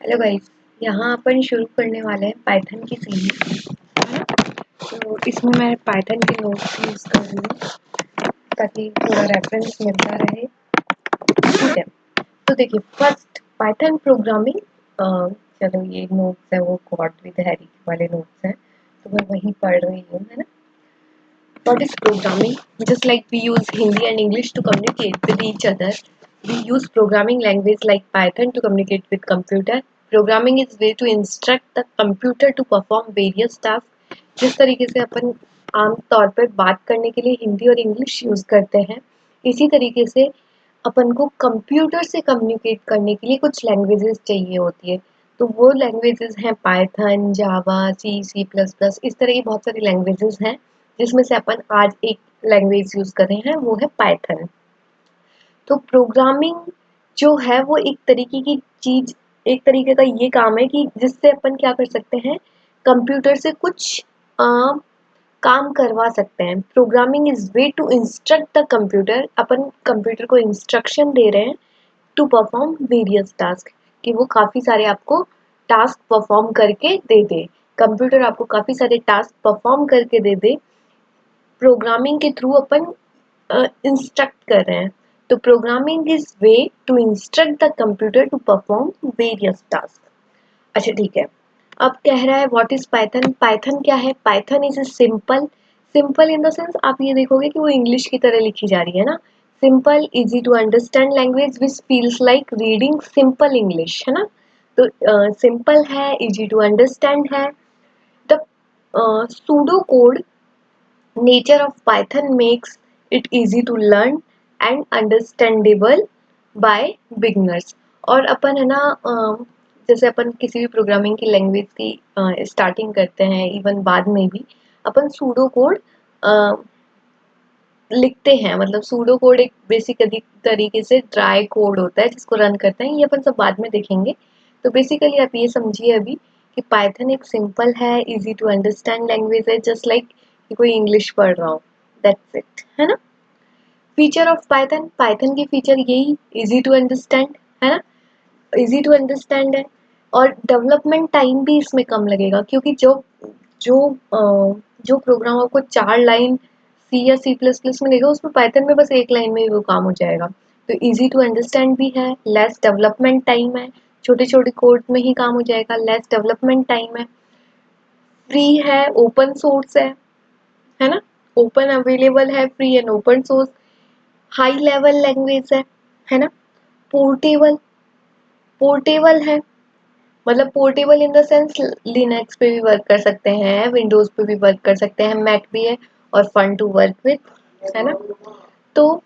Hello guys, यहाँ अपन शुरू करने वाले हैं पाइथन की सीरीज। तो इसमें मैं पाइथन के नोट्स यूज़ कर रही हूँ ताकि थोड़ा रेफरेंस मिलता रहे। ठीक है, तो देखिए फर्स्ट पाइथन प्रोग्रामिंग। चलो ये नोट्स है वो गॉड विद हैरी वाले नोट्स हैं, तो मैं वही पढ़ रही हूँ, है ना। What is programming? Just like we use Hindi and English to communicate with each other, we use programming language like Python to communicate with computer. Programming is way to instruct the computer to perform various tasks. जिस तरीके से अपन आम तौर पर बात करने के लिए हिंदी और इंग्लिश यूज़ करते हैं, इसी तरीके से अपन को कंप्यूटर से कम्युनिकेट करने के लिए कुछ लैंग्वेजेस चाहिए होती है। तो वो लैंग्वेजेस हैं पाइथन, जावा, सी प्लस प्लस, इस तरह की बहुत सारी लैंग्वेजेस हैं जिसमें से अपन आज एक लैंग्वेज यूज कर रहे हैं, वो है पाइथन। तो प्रोग्रामिंग जो है वो एक तरीके की चीज, एक तरीके का ये काम है कि जिससे अपन क्या कर सकते हैं, कंप्यूटर से कुछ काम करवा सकते हैं। Programming is way to instruct the computer, अपन कंप्यूटर को इंस्ट्रक्शन दे रहे हैं टू परफॉर्म वेरियस टास्क, कि वो काफ़ी सारे आपको टास्क परफॉर्म करके दे दे। कंप्यूटर आपको काफ़ी सारे टास्क परफॉर्म करके दे दे, प्रोग्रामिंग के थ्रू अपन इंस्ट्रक्ट कर रहे हैं। तो programming is way to instruct the computer to perform various task. अच्छा ठीक है, अब कह रहा है व्हाट इज पाइथन। पाइथन क्या है? Python is simple, simple in the sense आप ये देखोगे कि वो इंग्लिश की तरह लिखी जा रही है ना। Simple easy to understand language which feels like reading simple English, है ना। तो सिंपल है, इजी टू अंडरस्टैंड है। The pseudo code nature of Python makes it easy to learn and understandable by beginners। और अपन है ना, जैसे अपन किसी भी प्रोग्रामिंग की लैंग्वेज की स्टार्टिंग करते हैं, इवन बाद में भी अपन सूडो कोड लिखते हैं। मतलब सूडो कोड एक बेसिक तरीके से ड्राई कोड होता है जिसको रन करते हैं, ये अपन सब बाद में देखेंगे। तो बेसिकली आप ये समझिए अभी कि पाइथन एक सिंपल है, इजी टू अंडरस्टैंड लैंग्वेज है, जस्ट लाइक कि कोई इंग्लिश पढ़ रहा हो, दैट्स इट, है ना। फीचर ऑफ पाइथन, पाइथन की फीचर यही इजी टू अंडरस्टैंड, है ना, इजी टू अंडरस्टैंड है। और डेवलपमेंट टाइम भी इसमें कम लगेगा, क्योंकि जो जो जो प्रोग्राम आपको 4 लाइन सी या सी प्लस प्लस में देगा, उसमें पाइथन में बस 1 लाइन में ही वो काम हो जाएगा। तो इजी टू अंडरस्टैंड भी है, लेस डेवलपमेंट टाइम है, छोटे छोटे कोड में ही काम हो जाएगा, लेस डेवलपमेंट टाइम है, फ्री है, ओपन सोर्स है ना, ओपन अवेलेबल है, free and open source, high level language है ना, पोर्टेबल, पोर्टेबल है, मतलब portable in the sense Linux पे भी वर्क कर सकते हैं, विंडोज पे भी वर्क कर सकते हैं, मैक भी है, और फन टू वर्क विथ, है ना। तो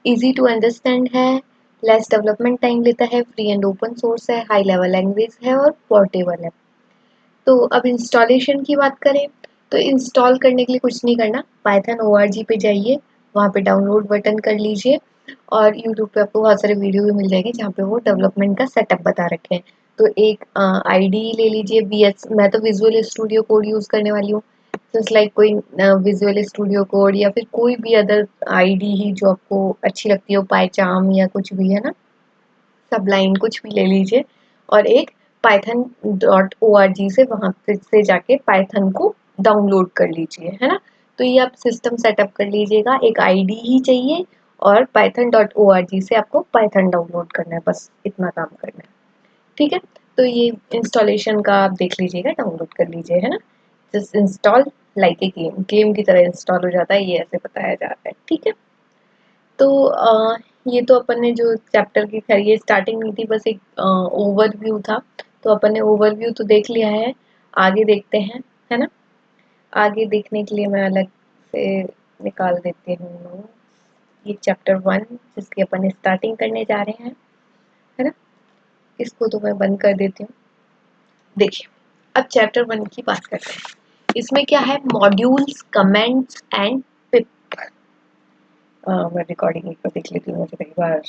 इजी टू अंडरस्टैंड है, लेस डेवलपमेंट टाइम लेता है, फ्री एंड ओपन सोर्स है, हाई लेवल लैंग्वेज है और पोर्टेबल है। तो अब इंस्टॉलेशन की बात करें, तो इंस्टॉल करने के लिए कुछ नहीं करना, पाइथन org पे जाइए, वहाँ पे डाउनलोड बटन कर लीजिए, और यूट्यूब पे आपको बहुत सारे वीडियो भी मिल जाएंगे जहाँ पे वो डेवलपमेंट का सेटअप बता रखे हैं। तो एक आईडी ले लीजिए, मैं तो विजुअल स्टूडियो कोड यूज़ करने वाली हूँ, जस्ट लाइक कोई विजुअल स्टूडियो कोड या फिर कोई भी अदर आईडी ही जो आपको अच्छी लगती हो, पाइचार्म या कुछ भी, है ना, सबलाइन कुछ भी ले लीजिए, और एक python.org से वहाँ पे से जाके पाइथन को डाउनलोड कर लीजिए, है ना। तो ये आप सिस्टम सेटअप कर लीजिएगा, एक आईडी ही चाहिए और python.org से आपको पाइथन डाउनलोड करना है, बस इतना काम करना है। ठीक है, तो ये इंस्टॉलेशन का आप देख लीजिएगा, डाउनलोड कर लीजिए, है ना। Just install like a game, game की तरह इंस्टॉल हो जाता है, ये ऐसे बताया जा रहा है। ठीक है, तो ये तो अपन ने जो चैप्टर की खैर ये स्टार्टिंग नहीं थी, बस एक ओवरव्यू था, तो अपन ने ओवरव्यू तो देख लिया है, आगे देखते हैं, है ना। आगे देखने के लिए मैं अलग से निकाल देती हूँ ये चैप्टर 1 जिसकी अपन स्टार्टिंग करने जा रहे हैं, है ना। इसको तो मैं बंद कर देती हूँ। देखिए, अब चैप्टर 1 की बात करते हैं। इसमें क्या है? मॉड्यूल्स, कमेंट्स एंड पिप। मैं रिकॉर्डिंग एक बार देख लेती हूँ, मुझे एक बार।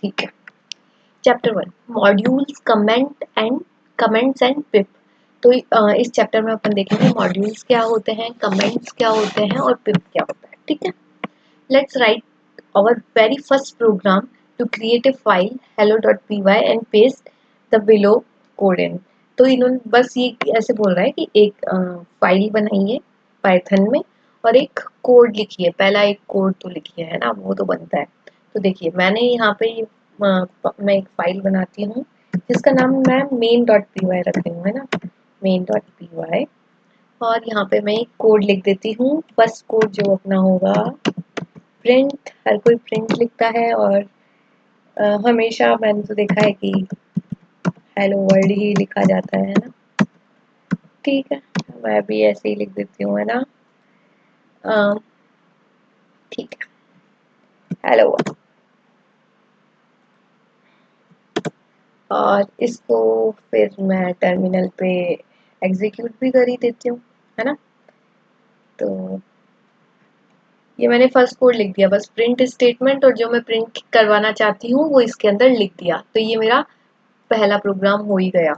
ठीक है, चैप्टर 1 मॉड्यूल्स, कमेंट्स एंड पिप। तो इस चैप्टर में अपन देखेंगे मॉड्यूल्स क्या होते हैं, कमेंट्स क्या होते हैं और पिप क्या होता है। ठीक है, let's write our very first program to create a file hello.py and paste the below code in. तो इन्होंने बस ये ऐसे बोल रहा है कि एक फाइल बनाइए पाइथन में और एक कोड लिखिए, पहला एक कोड तो लिखिए, है ना, वो तो बनता है। तो देखिए मैंने यहाँ पे मैं एक फाइल बनाती हूँ जिसका नाम मैं main.py रखती हूँ, है ना, main.py। और यहाँ पे मैं एक कोड लिख देती हूँ। फर्स्ट कोड जो अपना होगा प्रिंट, हर कोई प्रिंट लिखता है और हमेशा मैंने तो देखा है कि हेलो वर्ल्ड ही लिखा जाता है ना। ठीक है, मैं भी ऐसे ही लिख देती हूँ, है ना। अ, ठीक है, हेलो वर्ल्ड। और इसको फिर मैं टर्मिनल पे एग्जीक्यूट भी कर ही देती हूँ, है ना। तो ये मैंने फर्स्ट कोड लिख दिया, बस प्रिंट स्टेटमेंट, और जो मैं प्रिंट करवाना चाहती हूँ वो इसके अंदर लिख दिया, तो ये मेरा पहला प्रोग्राम हो ही गया।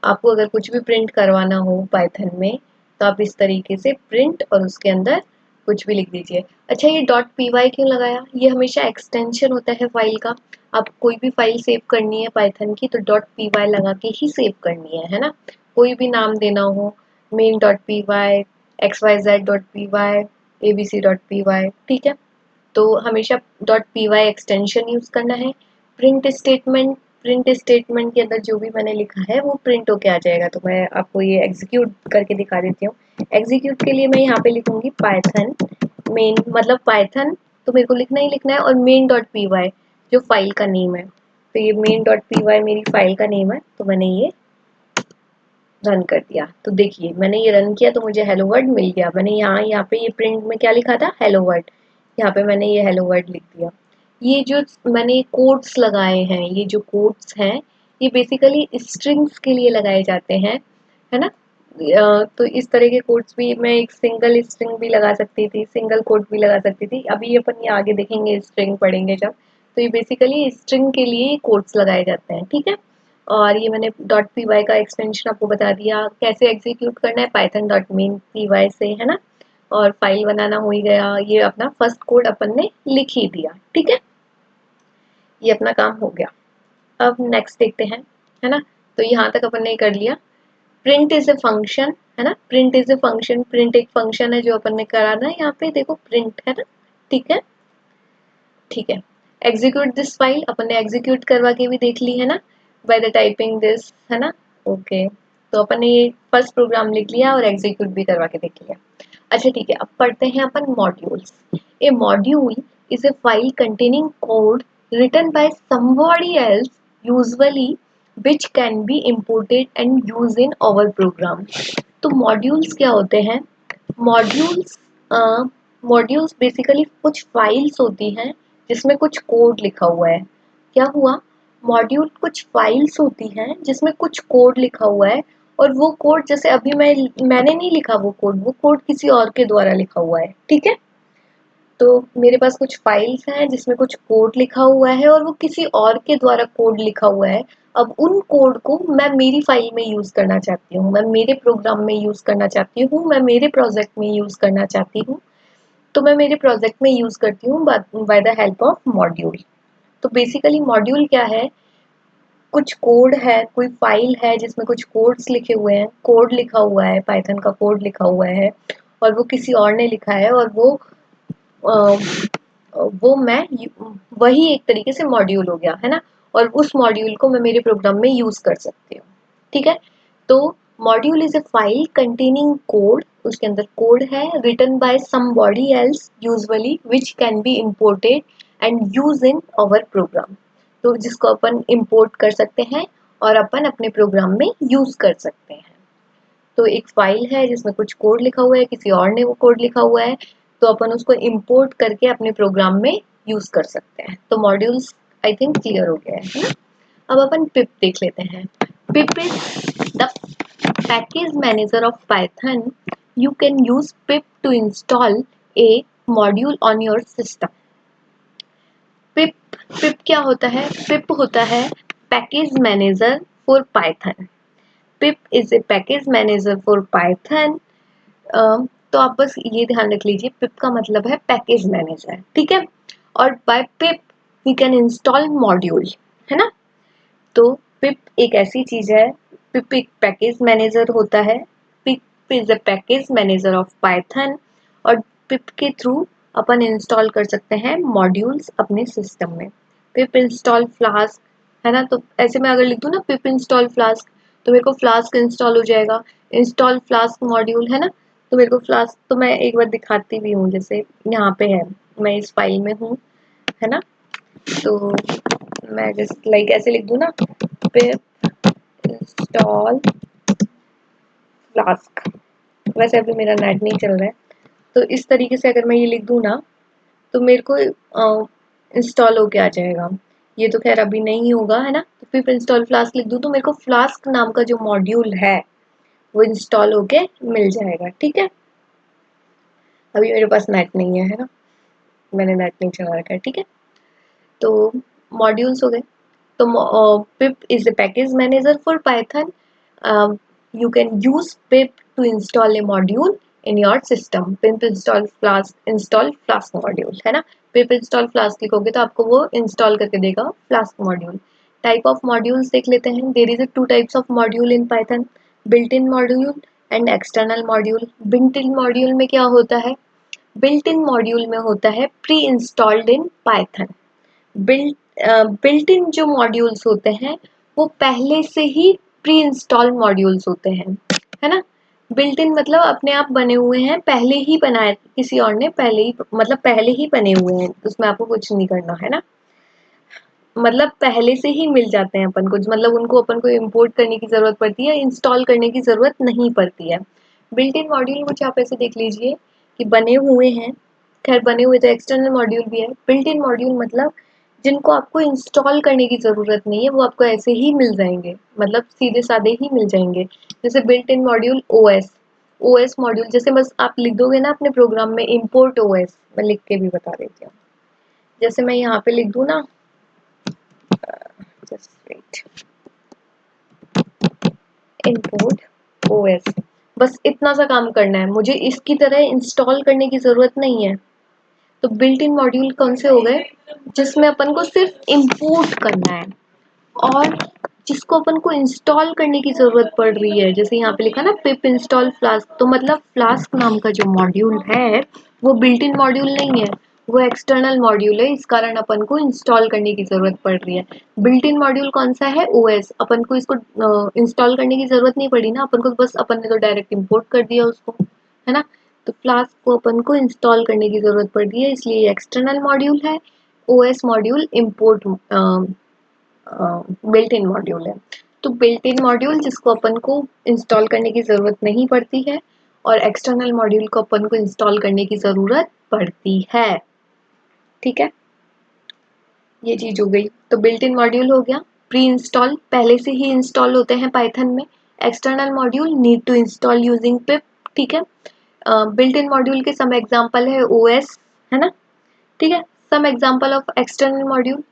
आपको अगर कुछ भी प्रिंट करवाना हो पाइथन में तो आप इस तरीके से प्रिंट और उसके अंदर कुछ भी लिख दीजिए। अच्छा, ये डॉट पी वाई क्यों लगाया? ये हमेशा एक्सटेंशन होता है फाइल का। आप कोई भी फाइल सेव करनी है पाइथन की तो डॉट पी वाई लगा के ही सेव करनी है ना। कोई भी नाम देना हो, main dot P Y, X Y Z dot P Y, A B C dot P Y, ठीक है। तो हमेशा dot P Y extension use करना है। प्रिंट स्टेटमेंट के अंदर जो भी मैंने लिखा है वो प्रिंट होके आ जाएगा। तो मैं आपको ये एग्जीक्यूट करके दिखा देती हूँ। एग्जीक्यूट के लिए मैं यहाँ पे लिखूंगी पाइथन मेन, मतलब पाइथन तो मेरे को लिखना ही लिखना है, और मेन डॉट पी वाई जो फाइल का नेम है। तो ये मेन डॉट पी वाई मेरी फाइल का नेम है, तो मैंने ये रन कर दिया। तो देखिए मैंने ये रन किया तो मुझे हेलो वर्ड मिल गया। मैंने यहाँ पे ये प्रिंट में क्या लिखा था, हेलो वर्ड, यहाँ पे मैंने ये हेलो वर्ड लिख दिया। ये जो मैंने कोट्स लगाए हैं, ये जो कोट्स हैं ये बेसिकली स्ट्रिंग्स के लिए लगाए जाते हैं, है ना। तो इस तरह के कोट्स भी मैं एक सिंगल स्ट्रिंग भी लगा सकती थी, सिंगल कोट भी लगा सकती थी। अभी अपन ये आगे देखेंगे, स्ट्रिंग पढ़ेंगे जब। तो ये बेसिकली स्ट्रिंग के लिए कोट्स लगाए जाते हैं, ठीक है। और ये मैंने डॉट पी वाई का एक्सटेंशन आपको बता दिया, कैसे एग्जीक्यूट करना है Python dot main P Y से, है ना। और फाइल बनाना हो ही गया, ये अपना फर्स्ट कोड अपन ने लिख ही दिया, ठीक है। ये अपना काम हो गया। अब नेक्स्ट देखते हैं, है ना। तो यहाँ तक अपन ने कर लिया। प्रिंट इज ए फंक्शन, है ना, print is a function, print एक फंक्शन है जो अपन ने कराना है। यहाँ पे देखो प्रिंट है ना, ठीक है, ठीक है। एग्जीक्यूट दिस फाइल अपन ने एग्जीक्यूट करवा के भी देख ली है ना, बाय द टाइपिंग दिस, है ना। ओके, तो अपन ने ये फर्स्ट प्रोग्राम लिख लिया और एग्जीक्यूट भी करवा के देख लिया। अच्छा ठीक है, अब पढ़ते हैं अपन modules. A module is a file containing code written by somebody else, usually which can be imported and used in our program। तो मॉड्यूल्स क्या होते हैं? मॉड्यूल्स मॉड्यूल्स बेसिकली कुछ फाइल्स होती हैं जिसमें कुछ कोड लिखा हुआ है। क्या हुआ? मॉड्यूल कुछ फाइल्स होती हैं जिसमें कुछ कोड लिखा हुआ है, और वो कोड जैसे अभी मैंने नहीं लिखा वो कोड किसी और के द्वारा लिखा हुआ है, ठीक है। तो मेरे पास कुछ फाइल्स हैं जिसमें कुछ कोड लिखा हुआ है और वो किसी और के द्वारा कोड लिखा हुआ है। अब उन कोड को मैं मेरी फाइल में यूज करना चाहती हूँ, मैं मेरे प्रोग्राम में यूज करना चाहती हूँ, मैं मेरे प्रोजेक्ट में यूज करना चाहती हूँ। तो मैं मेरे प्रोजेक्ट में यूज करती हूँ by the help of module. तो बेसिकली मॉड्यूल क्या है? कुछ कोड है, कोई फाइल है जिसमें कुछ कोड्स लिखे हुए हैं, कोड लिखा हुआ है, पाइथन का कोड लिखा हुआ है, और वो किसी और ने लिखा है, और वो मैं वही एक तरीके से मॉड्यूल हो गया, है ना। और उस मॉड्यूल को मैं मेरे प्रोग्राम में यूज कर सकती हूँ, ठीक है। तो module is a file containing code, उसके अंदर कोड है, written by somebody else usually which can be imported and use in our program. तो जिसको अपन इंपोर्ट कर सकते हैं और अपन अपने प्रोग्राम में यूज कर सकते हैं। तो एक फाइल है जिसमें कुछ कोड लिखा हुआ है, किसी और ने वो कोड लिखा हुआ है, तो अपन उसको इंपोर्ट करके अपने प्रोग्राम में यूज कर सकते हैं। तो मॉड्यूल्स आई थिंक क्लियर हो गया है ना। अब अपन पिप देख लेते हैं। Pip is the package manager of Python. You can use pip to install a module on your system. Pip pip क्या होता है? पिप होता है package manager for Python. Pip is a package manager for Python. तो आप बस ये ध्यान रख लीजिए, पिप का मतलब है पैकेज मैनेजर, ठीक है। और by pip we can install module, है ना। तो पिप एक ऐसी चीज है, पिप एक पैकेज मैनेजर होता है। Pip is a package manager of Python, और पिप के थ्रू अपन इंस्टॉल कर सकते हैं मॉड्यूल्स अपने सिस्टम में। पिप इंस्टॉल फ्लास्क है ना, तो ऐसे में अगर लिख दूं ना पिप इंस्टॉल फ्लास्क, तो मेरे को फ्लास्क इंस्टॉल हो जाएगा। इंस्टॉल फ्लास्क मॉड्यूल है ना, तो मेरे को फ्लास्क, तो मैं एक बार दिखाती भी हूँ, जैसे यहाँ पे है, मैं इस फाइल में हूँ, है ना, तो मैं जस्ट लाइक ऐसे लिख दूं ना, पिप इंस्टॉल फ्लास्क। वैसे अभी मेरा नेट नहीं चल रहा है, तो इस तरीके से अगर मैं ये लिख दूं ना, तो मेरे को इंस्टॉल होके आ जाएगा। ये तो खैर अभी नहीं होगा, है ना, तो पिप इंस्टॉल फ्लास्क लिख दूं तो मेरे को फ्लास्क नाम का जो मॉड्यूल है वो इंस्टॉल होके मिल जाएगा। ठीक है, अभी मेरे पास नेट नहीं है ना, मैंने नेट नहीं चला रखा है। ठीक है, तो मॉड्यूल्स हो गए। तो pip is a package manager for Python. You can use pip to install a module in your system. Pip install Flask module, है ना। pip install Flask लिखोगे तो आपको वो इंस्टॉल करके देगा Flask module। Type of modules देख लेते हैं। There is two types of module in Python, built in module and external module. Built in module में क्या होता है, बिल्ट इन मॉड्यूल में होता है pre installed in Python. Built इन जो मॉड्यूल्स होते हैं वो पहले से ही प्री इंस्टॉल मॉड्यूल्स होते हैं, है ना। बिल्ट इन मतलब अपने आप बने हुए हैं, पहले ही बनाए, किसी और ने पहले ही, मतलब पहले ही बने हुए हैं, उसमें आपको कुछ नहीं करना, है ना। मतलब पहले से ही मिल जाते हैं अपन को, मतलब उनको अपन को इंपोर्ट करने की जरूरत पड़ती है, इंस्टॉल करने की जरूरत नहीं पड़ती है। बिल्ट इन मॉड्यूल कुछ आप ऐसे देख लीजिए कि बने हुए हैं, खैर बने हुए तो एक्सटर्नल मॉड्यूल भी है। बिल्ट इन मॉड्यूल मतलब जिनको आपको इंस्टॉल करने की जरूरत नहीं है, वो आपको ऐसे ही मिल जाएंगे, मतलब सीधे साधे ही मिल जाएंगे। जैसे built in module OS, OS module, जैसे बस आप लिख दोगे ना अपने प्रोग्राम में इम्पोर्ट ओएस, मैं लिख के भी बता देती हूँ। जैसे मैं यहाँ पे लिख दूँ ना, just wait, import OS, बस इतना सा काम करना है, मुझे इसकी तरह इंस्टॉल करने की जरूरत नहीं है। तो बिल्ट इन मॉड्यूल कौन से हो गए, जिसमें अपन को सिर्फ इंपोर्ट करना है, और जिसको अपन को इंस्टॉल करने की जरूरत पड़ रही है, जैसे यहाँ पे लिखा ना पिप इंस्टॉल फ्लास्क, तो मतलब फ्लास्क नाम का जो मॉड्यूल है वो बिल्ट इन मॉड्यूल नहीं है, वो एक्सटर्नल मॉड्यूल है, इस कारण अपन को इंस्टॉल करने की जरूरत पड़ रही है। बिल्ट इन मॉड्यूल कौन सा है, ओएस, अपन को इसको इंस्टॉल करने की जरूरत नहीं पड़ी ना, अपन को बस अपन ने तो डायरेक्ट इंपोर्ट कर दिया उसको, है ना। तो फ्लास्क को अपन को इंस्टॉल करने की जरूरत पड़ रही है, इसलिए एक्सटर्नल मॉड्यूल है। OS module import built in module है। तो बिल्ट इन मॉड्यूल जिसको अपन को इंस्टॉल करने की ज़रूरत नहीं पड़ती है, और एक्सटर्नल मॉड्यूल को अपन को इंस्टॉल करने की ज़रूरत पड़ती है। ठीक है, ये चीज़ हो गई। तो बिल्ट इन मॉड्यूल हो गया, प्री इंस्टॉल पहले से ही इंस्टॉल होते हैं पाइथन में। External module need to install using pip. ठीक है, बिल्ट इन मॉड्यूल के सम एग्जांपल है ओएस, है ना। ठीक है, some example of external module,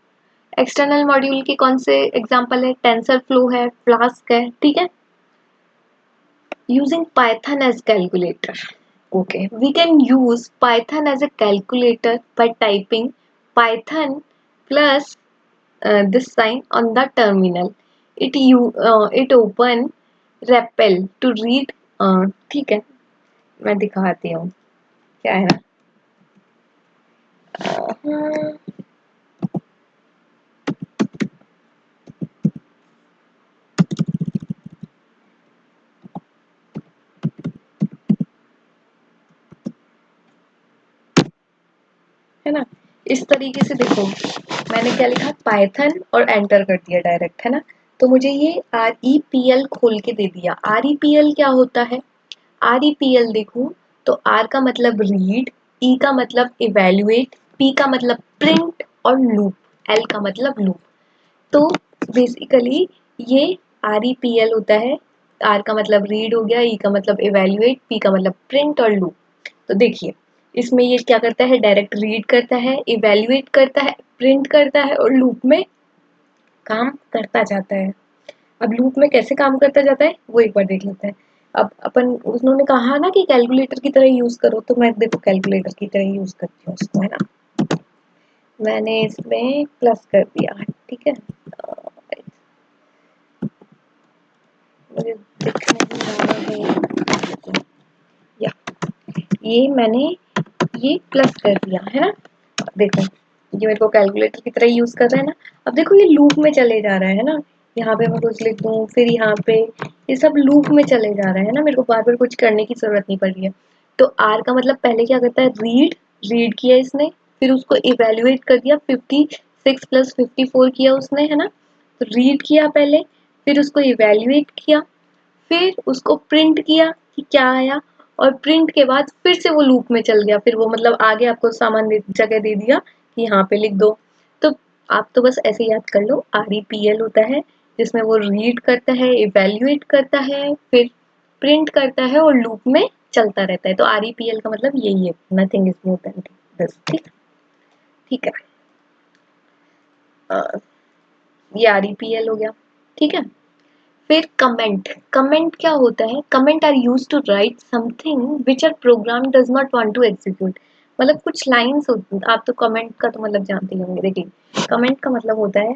external module के कौन से एग्जांपल है, टेंसर फ्लो है, फ्लास्क है। ठीक है, using Python as calculator, okay, we can use Python as a calculator by typing Python plus this sign on the terminal. It open REPL to read, ठीक है, मैं दिखाती हूँ क्या है ना। है ना, इस तरीके से देखो, मैंने क्या लिखा, पाइथन, और एंटर कर दिया डायरेक्ट, है ना। तो मुझे ये REPL खोल के दे दिया। REPL क्या होता है, REPL देखूं तो R का मतलब रीड, E का मतलब इवेल्युएट, P का मतलब प्रिंट, और लूप, L का मतलब लूप। तो बेसिकली ये REPL होता है। R का मतलब रीड हो गया, E का मतलब इवेल्युएट, P का मतलब प्रिंट और लूप। तो देखिए इसमें ये क्या करता है, डायरेक्ट रीड करता है, इवेल्युएट करता है, प्रिंट करता है, और लूप में काम करता जाता है। अब लूप में कैसे काम करता जाता है वो एक बार देख लेते हैं। अब अपन, उन्होंने कहा ना कि कैलकुलेटर की तरह यूज करो, तो मैं देखो कैलकुलेटर की तरह यूज करती हूँ उसको, है ना। मैंने इसमें प्लस कर दिया, ठीक है, मुझे दिख नहीं रहा है, या ये मैंने ये प्लस कर दिया है ना। देखो ये मेरे को कैलकुलेटर की तरह यूज कर रहा है ना। अब देखो ये लूप में चले जा रहा है ना, यहाँ पे मैं कुछ लिख दूँ, फिर यहाँ पे, ये सब लूप में चले जा रहा है ना, मेरे को बार बार कुछ करने की जरूरत नहीं पड़ रही है। तो आर का मतलब पहले क्या करता है, रीड किया इसने, फिर उसको इवेल्युएट कर दिया, 56 प्लस 54 किया उसने, है ना। तो रीड किया पहले, फिर उसको इवेल्युएट किया, फिर उसको प्रिंट किया कि क्या आया, और प्रिंट के बाद फिर से वो लूप में चल गया, फिर वो मतलब आगे आपको सामान जगह दे दिया कि यहाँ पे लिख दो। तो आप तो बस ऐसे याद कर लो, REPL होता है जिसमें वो रीड करता है, इवेल्युएट करता है, फिर प्रिंट करता है और लूप में चलता रहता है। तो REPL का मतलब यही है, nothing is more than this. ठीक ठीक है, ये REPL हो गया। ठीक है, फिर कमेंट क्या होता है, comment are use to write something which are program does not want to execute. मतलब कुछ लाइंस होती, आप तो कमेंट का तो मतलब जानते ही होंगे। देखिए कमेंट का मतलब होता है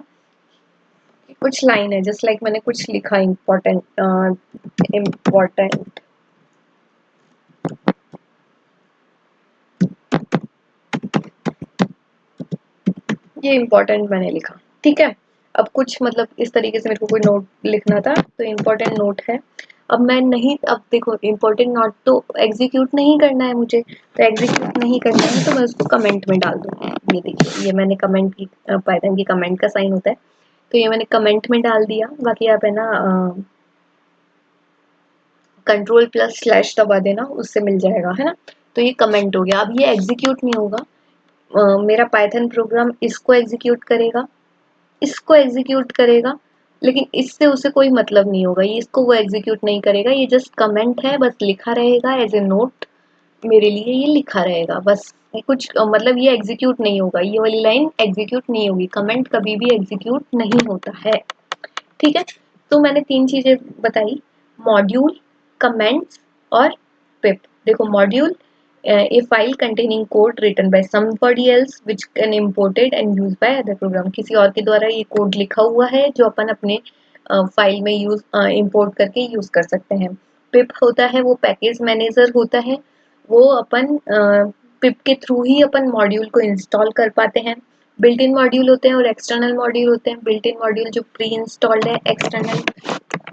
कुछ लाइन है, जस्ट लाइक मैंने कुछ लिखा इम्पोर्टेंट ये इम्पोर्टेंट मैंने लिखा, ठीक है। अब कुछ मतलब इस तरीके से मेरे को कोई नोट लिखना था, तो इम्पोर्टेंट नोट है। अब मैं नहीं, अब देखो इम्पोर्टेंट नोट तो एग्जीक्यूट नहीं करना है मुझे, तो एग्जीक्यूट नहीं करना है तो मैं उसको कमेंट में डाल दूंगी। ये देखिए, ये मैंने कमेंट की, पाइथन की कमेंट का साइन होता है, तो ये मैंने कमेंट में डाल दिया। बाकी आप है ना कंट्रोल प्लस स्लैश दबा देना, उससे मिल जाएगा, है ना। तो ये कमेंट हो गया। अब ये एग्जीक्यूट नहीं होगा, मेरा पाइथन प्रोग्राम इसको एग्जीक्यूट करेगा, इसको एग्जीक्यूट करेगा, लेकिन इससे उसे कोई मतलब नहीं होगा, ये इसको वो एग्जीक्यूट नहीं करेगा, ये जस्ट कमेंट है, बस लिखा रहेगा एज ए नोट, मेरे लिए ये लिखा रहेगा बस। ये कुछ मतलब ये एग्जीक्यूट नहीं होगा, ये वाली लाइन एग्जीक्यूट नहीं होगी, कमेंट कभी भी एग्जीक्यूट नहीं होता है। ठीक है, तो मैंने 3 चीजें बताई, मॉड्यूल, कमेंट्स और पिप। देखो module, a file containing code written by somebody else which can imported and used by other program। किसी और के द्वारा ये कोड लिखा हुआ है जो अपन अपने फाइल में इंपोर्ट करके यूज कर सकते हैं। पिप होता है वो पैकेज मैनेजर होता है, वो अपन पिप के थ्रू ही अपन मॉड्यूल को इंस्टॉल कर पाते हैं। बिल्ट इन मॉड्यूल होते हैं और एक्सटर्नल मॉड्यूल होते हैं। बिल्ट इन मॉड्यूल जो प्री इंस्टॉल्ड है, एक्सटर्नल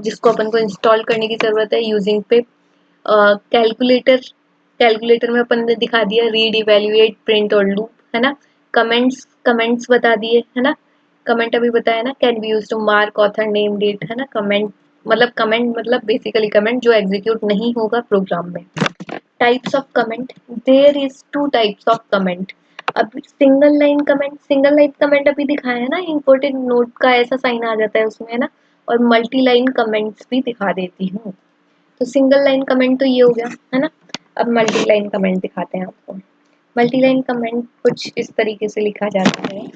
जिसको अपन को इंस्टॉल करने की जरूरत है यूजिंग पिप। कैलकुलेटर, कैलकुलेटर में अपन ने दिखा दिया रीड, इवेल्युएट, प्रिंट और लूप, है ना। कमेंट्स बता दिए, है ना। कमेंट अभी बताया ना, can be use to mark author name date, है ना। कमेंट मतलब बेसिकली कमेंट जो एग्जीक्यूट नहीं होगा प्रोग्राम में। Types of comment, there is 2 types of comment. अब सिंगल लाइन कमेंट अभी दिखाया है ना, इंपोर्टेंट नोट का ऐसा साइन आ जाता है उसमें, है ना। और मल्टी लाइन कमेंट्स भी दिखा देती हूँ। तो सिंगल लाइन कमेंट तो ये हो गया, है ना। अब मल्टी लाइन कमेंट दिखाते हैं आपको। मल्टी लाइन कमेंट कुछ इस तरीके से लिखा जाता है,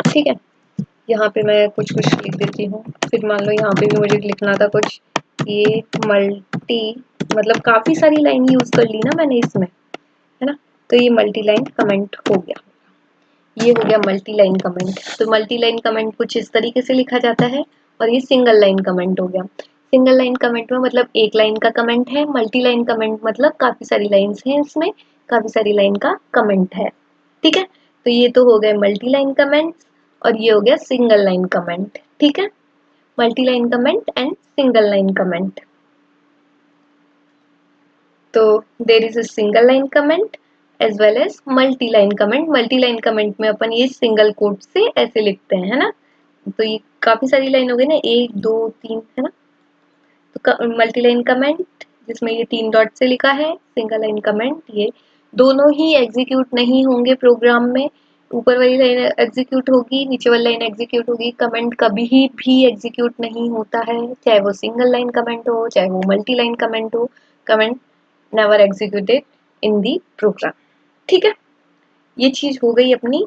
ठीक है। यहाँ पे मैं कुछ लिख देती हूँ, फिर मान लो यहाँ पे भी मुझे लिखना था कुछ, ये मल्टी मतलब काफी सारी लाइन यूज कर ली ना मैंने इसमें, है ना। तो ये मल्टी लाइन कमेंट हो गया, ये हो गया मल्टी लाइन कमेंट। तो मल्टी लाइन कमेंट कुछ इस तरीके से लिखा जाता है, और ये सिंगल लाइन कमेंट हो गया। सिंगल लाइन कमेंट में मतलब एक लाइन का कमेंट है, मल्टी लाइन कमेंट मतलब काफी सारी लाइंस हैं इसमें, काफी सारी लाइन का कमेंट है, ठीक है। तो ये तो हो गए मल्टी लाइन कमेंट, और ये हो गया सिंगल लाइन कमेंट, ठीक है। Multi line comment and single line comment. तो there is a single line comment as well as multi line comment. Multi line comment में अपन ये सिंगल कोट से ऐसे लिखते हैं, है ना। तो ये काफी सारी लाइन हो गई ना, 1 2 3, है ना। तो मल्टी लाइन कमेंट जिसमें ये 3 डॉट से लिखा है, सिंगल लाइन कमेंट ये दोनों ही एग्जीक्यूट नहीं होंगे प्रोग्राम में। ऊपर वाली लाइन एग्जीक्यूट होगी, नीचे वाली लाइन एग्जीक्यूट होगी। कमेंट कभी भी एग्जीक्यूट नहीं होता है, चाहे वो सिंगल लाइन कमेंट हो, चाहे वो मल्टी लाइन कमेंट हो। Comment never executed in the program, ठीक है। ये चीज हो गई अपनी।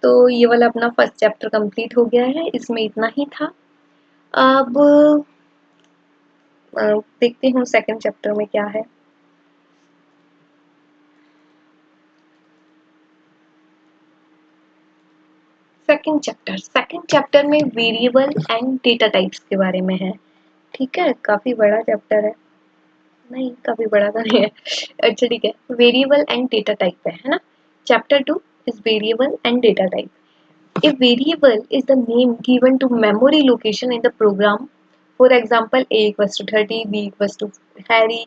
तो ये वाला अपना फर्स्ट चैप्टर कंप्लीट हो गया है, इसमें इतना ही था। अब देखते हूँ सेकंड चैप्टर में क्या है। सेकंड चैप्टर में वेरिएबल एंड डेटा टाइप्स के बारे में है। ठीक है, काफी बड़ा चैप्टर है। नहीं, काफी बड़ा तो नहीं है। अच्छा ठीक है, वेरिएबल एंड डेटा टाइप है ना। Chapter 2 is variable and data type. A variable is the name given to memory location in the program. For example, A equals to 30, B equals to Harry,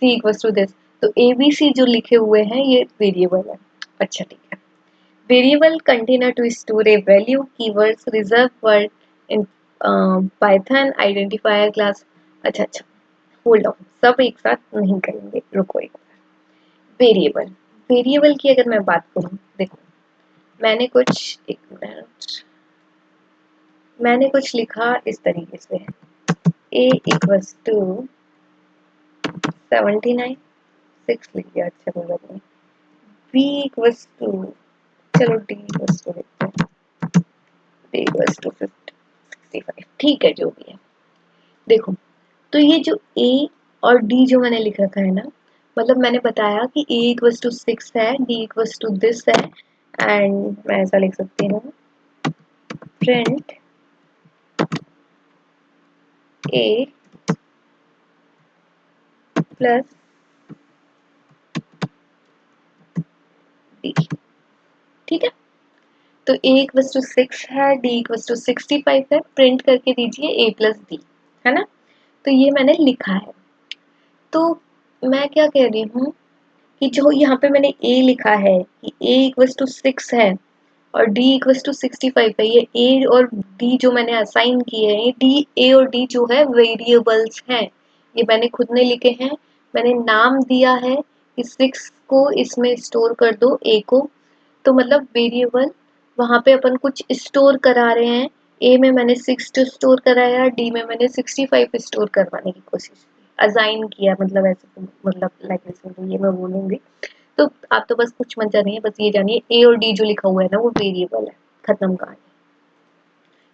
C equals to this. तो A B C जो लिखे हुए हैं ये variable है। अच्छा ठीक है। Variable container to store a value, keywords, reserve word in Python, identifier class. अच्छा अच्छा, होल्ड ऑन, सब एक साथ नहीं करेंगे, रुको एक बार। वेरिएबल, वेरिएबल की अगर मैं बात करूँ, देखो मैंने कुछ, एक मिनट, मैंने कुछ लिखा इस तरीके से, a इक्वल्स टू 79, 6 लिख दिया, अच्छा कोई बात नहीं। b इक्वल्स टू, चलो d इक्वल्स टू लिखते हैं, d इक्वल्स टू 65, ठीक है जो भी है। देखो, तो ये जो a और d जो मैंने लिख रखा है ना, मतलब मैंने बताया कि a इक्वल्स टू 6 है, d इक्वल्स टू दिस है, एंड मैं ऐसा लिख सकती हूँ, प्रिंट a प्लस d, ठीक है। तो a इक्वल्स टू 6 है, d इक्वल्स टू 65 है, प्रिंट करके दीजिए a प्लस d, है ना। तो ये मैंने लिखा है। तो मैं क्या कह रही हूँ कि जो यहाँ पे मैंने a लिखा है कि a इक्वल्स टू 6 है और d इक्वल्स टू 65 है, ये a और d जो मैंने असाइन किए हैं, ये a और d जो है वेरिएबल्स हैं, ये मैंने खुद ने लिखे हैं। मैंने नाम दिया है कि 6 को इसमें स्टोर कर दो, a को, तो मतलब वेरिएबल वहां पे अपन कुछ स्टोर करा रहे हैं। ए में मैंने 6 स्टोर कराया, डी में मैंने 65 स्टोर करवाने की कोशिश की, असाइन किया, मतलब ऐसे तो, मतलब लाइक ये मैं बोलूंगी। तो आप तो बस कुछ मत जानिए, बस ये जानिए ए और डी जो लिखा हुआ है ना वो वेरिएबल है, खत्म कहानी।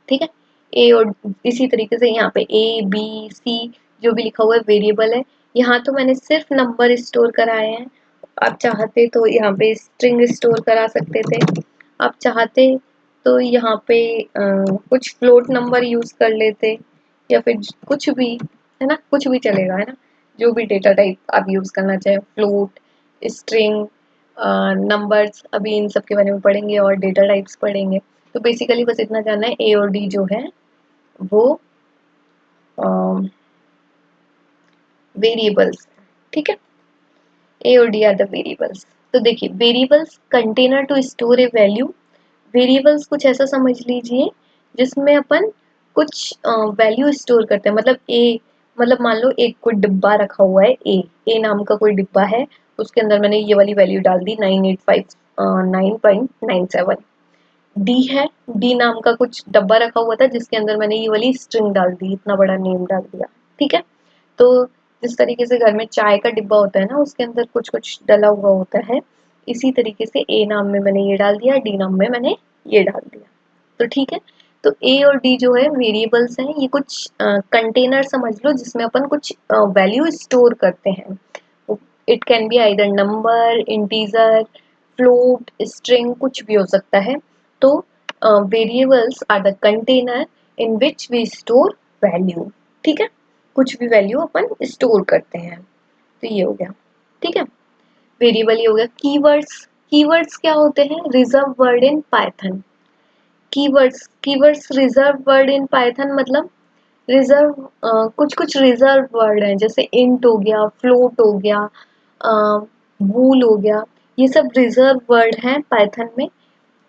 ठीक है, ए और इसी तरीके से यहाँ पे ए बी सी जो भी लिखा हुआ है वेरिएबल है। यहाँ तो मैंने सिर्फ नंबर स्टोर कराए हैं, आप चाहते तो यहाँ पे स्ट्रिंग स्टोर करा सकते थे, आप चाहते तो यहाँ पे कुछ फ्लोट नंबर यूज कर लेते, या फिर कुछ भी, है ना, कुछ भी चलेगा, है ना, जो भी डेटा टाइप आप यूज करना चाहे, फ्लोट, स्ट्रिंग, नंबर्स, अभी इन सब के बारे में पढ़ेंगे और डेटा टाइप्स पढ़ेंगे। तो बेसिकली बस इतना जानना है, ए और डी जो है वो वेरिएबल्स, ठीक है, ए और डी आर द वेरिएबल्स। तो देखिए, variables container to store a value, variables कुछ ऐसा समझ लीजिए जिसमें अपन कुछ वैल्यू स्टोर करते हैं, मतलब ए, मतलब मान लो एक कोई डिब्बा रखा हुआ है, ए नाम का कोई डिब्बा है, उसके अंदर मैंने ये वाली वैल्यू डाल दी 985.9.97। डी है, डी नाम का कुछ डब्बा रखा हुआ था जिसके अंदर मैंने ये वाली स्ट्रिंग डाल दी, इतना बड़ा नेम डाल दिया, ठीक है। तो जिस तरीके से घर में चाय का डिब्बा होता है ना, उसके अंदर कुछ कुछ डला हुआ होता है, इसी तरीके से ए नाम में मैंने ये डाल दिया, डी नाम में मैंने ये डाल दिया, तो ठीक है। तो ए और डी जो है वेरिएबल्स हैं, ये कुछ कंटेनर समझ लो जिसमें अपन कुछ वैल्यू स्टोर करते हैं। It can be either number, integer, float, string, कुछ भी हो सकता है। तो variables are the container in which we store value, ठीक है, कुछ भी वैल्यू अपन स्टोर करते हैं। तो ये हो गया, ठीक है, वेरिएबल ये हो गया। कीवर्ड्स, कीवर्ड्स क्या होते हैं? Reserve word in Python. Keywords, keywords reserve word in Python, मतलब रिजर्व, कुछ कुछ रिजर्व वर्ड हैं, जैसे इंट हो गया, फ्लोट हो गया, बूल हो गया, ये सब रिजर्व वर्ड हैं पाइथन में।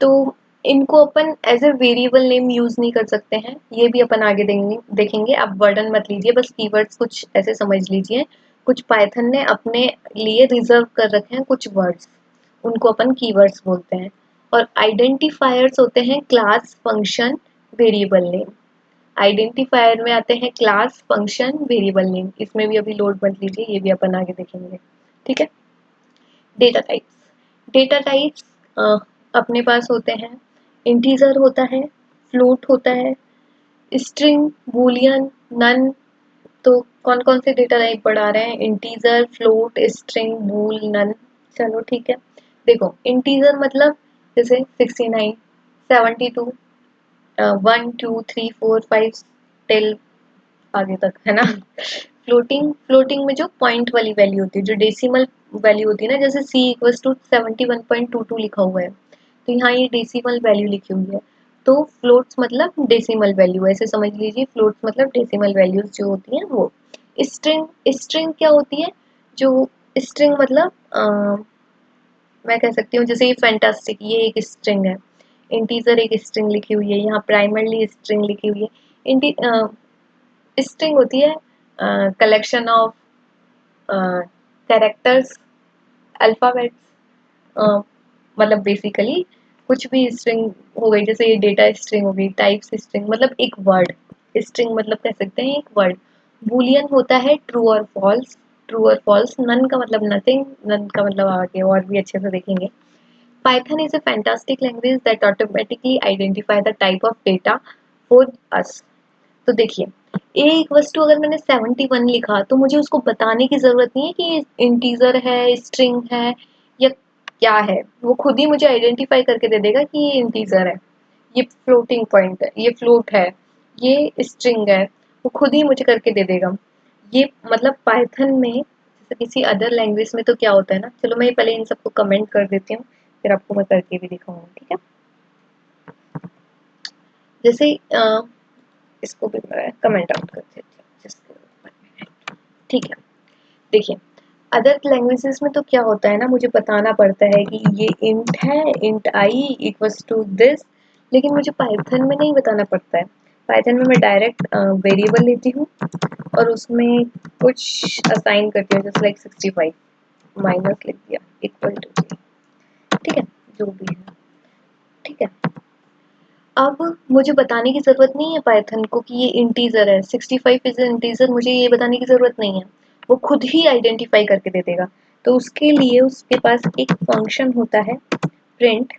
तो इनको अपन as a variable name use नहीं कर सकते हैं, ये भी अपन आगे देखेंगे। आप वर्डन मत लीजिए, बस कीवर्ड्स कुछ ऐसे समझ लीजिए, कुछ पाइथन ने अपने लिए रिजर्व कर रखे हैं कुछ वर्ड्स, उनको अपन कीवर्ड्स बोलते हैं। और आइडेंटिफायर्स होते हैं class, function, variable name. Identifier में आते हैं क्लास, फंक्शन, वेरिएबल नेम, इसमें भी अभी लोड मत लीजिए, ये भी अपन आगे देखेंगे, ठीक है। डेटा टाइप्स, डेटा टाइप्स अपने पास होते हैं, इंटीजर होता है, फ्लोट होता है, स्ट्रिंग, बूलियन, नन। तो कौन कौन से डेटा टाइप पढ़ा रहे हैं? इंटीजर, फ्लोट, स्ट्रिंग, बूल, नन। चलो ठीक है, देखो इंटीजर मतलब जैसे 69, 72, 1 2 3 4 5 टिल आगे तक, है ना। फ्लोटिंग में जो पॉइंट वाली वैल्यू होती है, जो डेसिमल वैल्यू होती है ना, जैसे c इक्वल्स टू 71.22 लिखा हुआ है, तो यहाँ ये डेसिमल वैल्यू लिखी हुई है। तो फ्लोट्स मतलब डेसिमल वैल्यू, ऐसे समझ लीजिए, फ्लोट्स मतलब डेसिमल वैल्यूज जो होती हैं वो। स्ट्रिंग क्या होती है? जो स्ट्रिंग मतलब मैं कह सकती हूँ, जैसे ये फैंटास्टिक, ये एक स्ट्रिंग है। इंटीजर एक स्ट्रिंग लिखी हुई है, यहाँ प्राइमरली स्ट्रिंग लिखी हुई है। स्ट्रिंग होती है कलेक्शन ऑफ कैरेक्टर्स, अल्फाबेट्स, मतलब बेसिकली कुछ भी स्ट्रिंग हो गई, जैसे ये डेटा स्ट्रिंग हो गई, टाइप्स स्ट्रिंग मतलब एक वर्ड। स्ट्रिंग मतलब कह सकते हैं एक वर्ड। बूलियन होता है ट्रू और फॉल्स, ट्रू और फॉल्स। नन का मतलब नथिंग, नन का मतलब आगे और भी अच्छे से देखेंगे। Python is a fantastic language that automatically identify the type of data for us. तो देखिए, ए इक्वल्स टू अगर मैंने 71 लिखा, तो मुझे उसको बताने की जरूरत नहीं है कि ये इंटीजर है, स्ट्रिंग है, या क्या है। वो खुद ही मुझे आइडेंटिफाई करके दे देगा कि ये इंटीजर है, ये फ्लोटिंग पॉइंट है, ये फ्लोट है, ये स्ट्रिंग है। वो खुद ही मुझे करके दे देगा। ये मतलब पाइथन में, जैसे किसी अदर लैंग्वेज में तो क्या होता है ना, चलो मैं पहले इन सबको कमेंट कर देती हूँ, फिर आपको मैं करके भी दिखाऊंगी, ठीक है। जैसे इसको भी मैं कमेंट आउट कर देती हूँ, ठीक है। देखिए, अदर लैंग्वेजेस में तो क्या होता है ना, मुझे बताना पड़ता है कि ये इंट है, int I equals to this, लेकिन मुझे पाइथन में नहीं बताना पड़ता है। पाइथन में मैं डायरेक्ट वेरिएबल लेती हूँ और उसमें कुछ असाइन करती हूँ, जैसे लाइक 65 माइनस लिख दिया इक्वल टू, ठीक है, जो भी है, ठीक है। अब मुझे बताने की ज़रूरत नहीं है पाइथन को कि ये इंटीजर है, 65 इज इंटीजर, मुझे ये बताने की ज़रूरत नहीं है। वो खुद ही आइडेंटिफाई करके दे देगा। तो उसके लिए उसके पास एक फंक्शन होता है प्रिंट।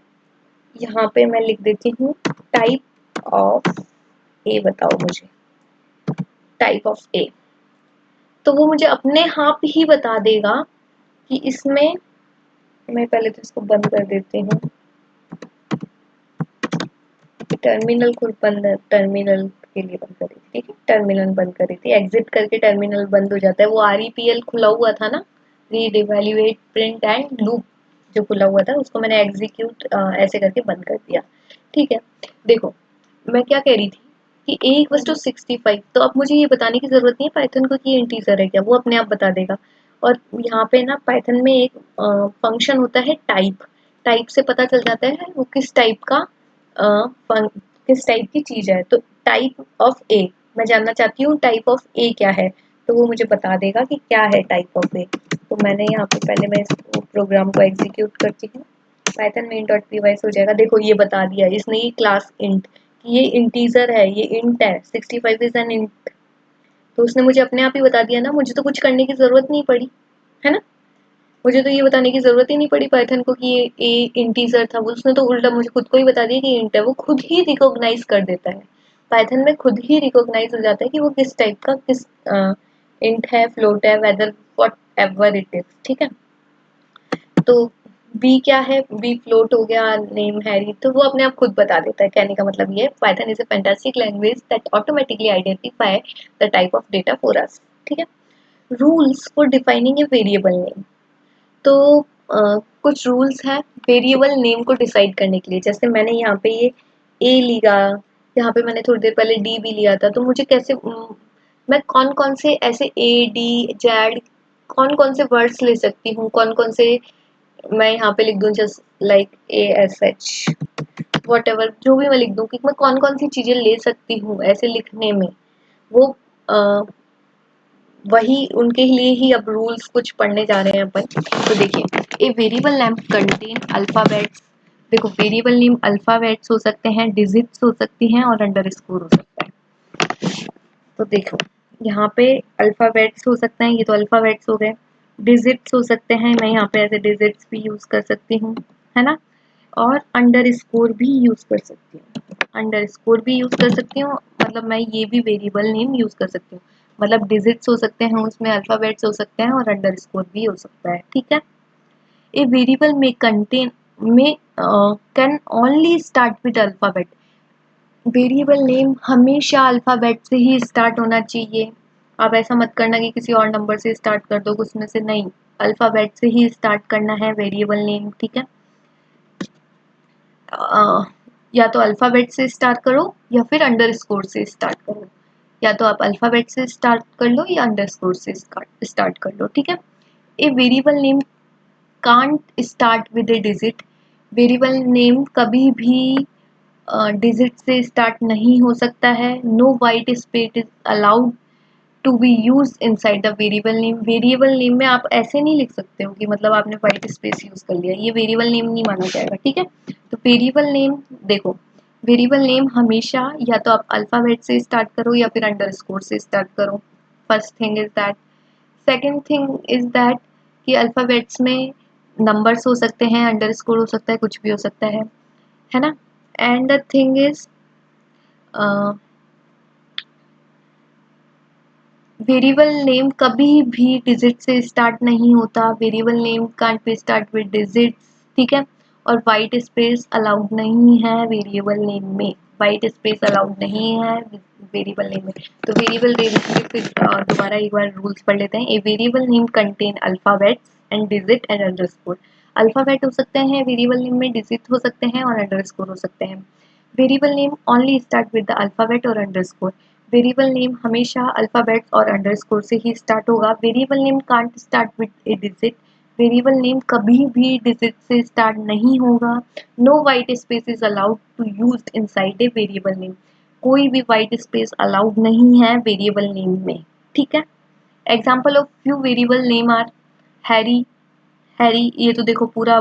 यहाँ पे मैं लिख देती हूँ टाइप ऑफ ए, बताओ मुझे टाइप ऑफ ए। तो वो मुझे अपने आप ही बता देगा कि इसमें, मैं पहले तो इसको बंद कर देती हूँ, टर्मिनल को बंद, टर्मिनल के लिए बंद करी थी, ठीक है, टर्मिनल बंद करी थी, एग्जिट करके टर्मिनल बंद हो जाता है। वो REPL खुला हुआ था ना, read evaluate print and loop, जो खुला हुआ था उसको मैंने एग्जीक्यूट ऐसे करके बंद कर दिया, ठीक है। देखो, मैं क्या कह रही थी कि a इक्वल्स टू 65, तो अब मुझे ये बताने की जरूरत नहीं है पाइथन को कि ये इंटीजर है क्या, वो अपने आप बता देगा। और यहाँ पे ना पाइथन में एक फंक्शन होता है टाइप। टाइप से पता चल जाता है वो किस टाइप का किस टाइप की चीज है। तो टाइप ऑफ ए, मैं जानना चाहती हूँ टाइप ऑफ ए क्या है, तो वो मुझे बता देगा कि क्या है टाइप ऑफ ए। तो मैंने यहाँ पे पहले मैं इस प्रोग्राम को एग्जीक्यूट करती हूँ, Python main dot P Y से हो जाएगा। देखो ये बता दिया इसने, ये क्लास इंट, ये इंटीजर है, ये इंट है, 65 इज एन इंट। तो उसने मुझे अपने आप ही बता दिया ना, मुझे तो कुछ करने की जरूरत नहीं पड़ी, है ना। मुझे तो ये बताने की जरूरत ही नहीं पड़ी पाइथन को कि ये ए इंटीजर था, वो उसने तो उल्टा मुझे खुद को ही बता दिया कि इंट है। वो खुद ही रिकॉग्नाइज कर देता है, पाइथन में खुद ही रिकॉग्नाइज हो जाता है कि वो किस टाइप का, किस इंट है, फ्लोट है, whether whatever it is, ठीक है। तो बी क्या है, बी फ्लोट हो गया, नेम हैरी, तो वो अपने आप खुद बता देता है। कहने का मतलब ये, Python is a fantastic language that automatically identify the type of data for us, ठीक है। Rules for defining A variable name. तो कुछ रूल्स हैं वेरिएबल नेम को डिसाइड करने के लिए। जैसे मैंने यहाँ पे ये ए लिया, यहाँ पे मैंने थोड़ी देर पहले डी भी लिया था, तो मुझे कैसे मैं कौन कौन से ऐसे ए डी जेड कौन कौन से वर्ड्स ले सकती हूँ, कौन कौन से मैं यहाँ पे लिख दूँ, just like ASH what ever, जो भी मैं लिख दूँ कि मैं कौन कौन सी चीज़ें ले सकती हूँ ऐसे लिखने में। वो वही उनके लिए ही अब रूल्स कुछ पढ़ने जा रहे हैं अपन। तो देखिए, ए वेरिएबल नेम कंटेन अल्फाबेट्स। देखो, वेरिएबल नेम अल्फाबेट्स हो सकते हैं, डिजिट्स हो सकती हैं, और अंडरस्कोर हो सकता है। तो देखो, यहाँ पे अल्फाबेट्स हो सकते हैं, ये तो अल्फाबेट्स हो गए। डिजिट्स हो सकते हैं, मैं यहाँ पे ऐसे डिजिट्स भी यूज कर सकती हूँ, है ना। और अंडरस्कोर भी यूज कर सकती हूँ, अंडरस्कोर भी यूज कर सकती हूँ, मतलब मैं ये भी वेरिएबल नेम यूज कर सकती हूँ। मतलब डिजिट्स हो सकते हैं, उसमें अल्फाबेट्स हो सकते हैं, और अंडरस्कोर भी हो सकता है, ठीक है। ए वेरिएबल में कंटेन, में can only start with alphabet. Variable name हमेशा अल्फाबेट से ही स्टार्ट होना चाहिए। आप ऐसा मत करना कि किसी और नंबर से स्टार्ट कर दो उसमें से, नहीं, अल्फाबेट से ही स्टार्ट करना है वेरिएबल नेम, ठीक है। या तो अल्फाबेट से स्टार्ट करो या फिर अंडरस्कोर से स्टार्ट करो, या तो आप अल्फाबेट से स्टार्ट कर लो या अंडरस्कोर से स्टार्ट कर लो, ठीक है। A variable name can't start with a digit. Variable name कभी भी डिजिट से स्टार्ट नहीं हो सकता है। No white space is allowed to be use inside the variable name. Variable name में आप ऐसे नहीं लिख सकते हो कि मतलब आपने वाइट स्पेस यूज कर लिया, ये वेरिएबल नेम नहीं माना जाएगा, ठीक है। तो वेरिएबल नेम देखो, वेरिएबल नेम हमेशा या तो आप अल्फाबेट से स्टार्ट करो या फिर अंडरस्कोर से स्टार्ट करो। First thing is that. Second thing is that कि अल्फाबेट्स में नंबर्स हो सकते हैं, अंडरस्कोर हो सकता है, कुछ भी हो सकता है ना। And the thing is variable name कभी भी डिजिट से स्टार्ट नहीं होता। Variable name can't be start with digits, ठीक है। और वाइट स्पेस अलाउड नहीं है वेरिएबल नेम में, वाइट स्पेस अलाउड नहीं है वेरिएबल नेम में। तो वेरिएबल नेम के फिर दोबारा एक बार रूल्स पढ़ लेते हैं। ए variable name contain alphabets and digit and underscore. Alphabet हो सकते हैं वेरिएबल नेम में, डिजिट हो सकते हैं और अंडरस्कोर हो सकते हैं। Variable name only start with the alphabet और अंडरस्कोर। वेरिएबल नेम हमेशा अल्फाबेट्स और अंडरस्कोर से ही स्टार्ट होगा। Variable name can't start with a digit. Variable name कभी भी डिजिट से स्टार्ट नहीं होगा। No white space is allowed to use inside a variable name. कोई भी वाइट स्पेस अलाउड नहीं है वेरिएबल नेम में, ठीक है। Example of few variable name are Harry. Harry ये तो देखो पूरा